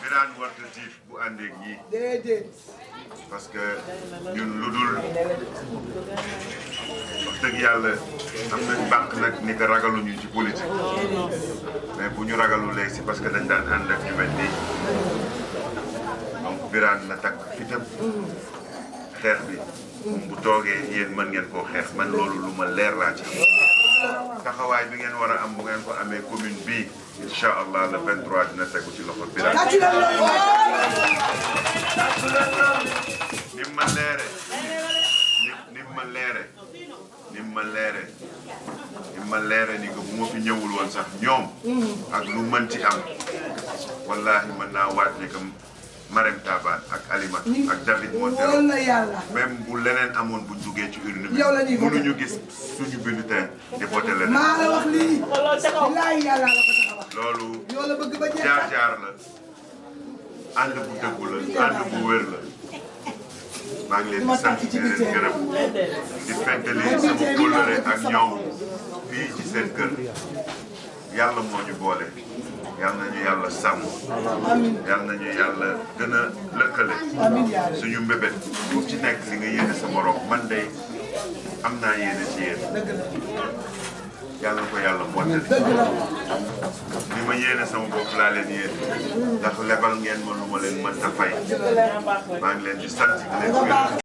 Birane warta tiit bu àndeeg ñii parce que ñun lu dul wax dëgg yàlla am nañ bànq nag ni ko ragaluñu ci politique mais bu ñu ragalulee si parce que dañ daan ànd ak ñu mel nii donc Birane na takk fitam xeex bi bu toogee yéen mën ngeen koo xeex man loolu lu ma leer laa ci taxawaay bi ngeen war a am bu ngeen ko amee commune bii incha allah le 23 dina tegu ci loxo Birane. ni ma leere ni ko bu ma fi ñëwul woon sax ñoom ak lu mën ci am wallahi mën naa waat ni que Marème Taban ak Alima ak David Montero même bu leneen amoon buñ duggee ci urne bi mënuñu gis suñu bulletin di voté leneen loolu jaar-jaar la ànd bu dëggu la ànd bu wér la maa ngi leen di sant di leen gërëm di feddali sama kóllëre ak ñoom fii ci seen kër yàlla moo ñu boole yàlla nañu yàlla sàmm yàlla nañu yàlla gën a lëkkale suñu mbébét bu ci nekk li nga yéene sa morom man de am naa yéene ci yéen yàlla ko yàlla mottali li ma yéene sama bopp laa leen yéene ndax lebal ngeen ma lu ma leen mën a fay maa ngi leen di sant di leen gërëm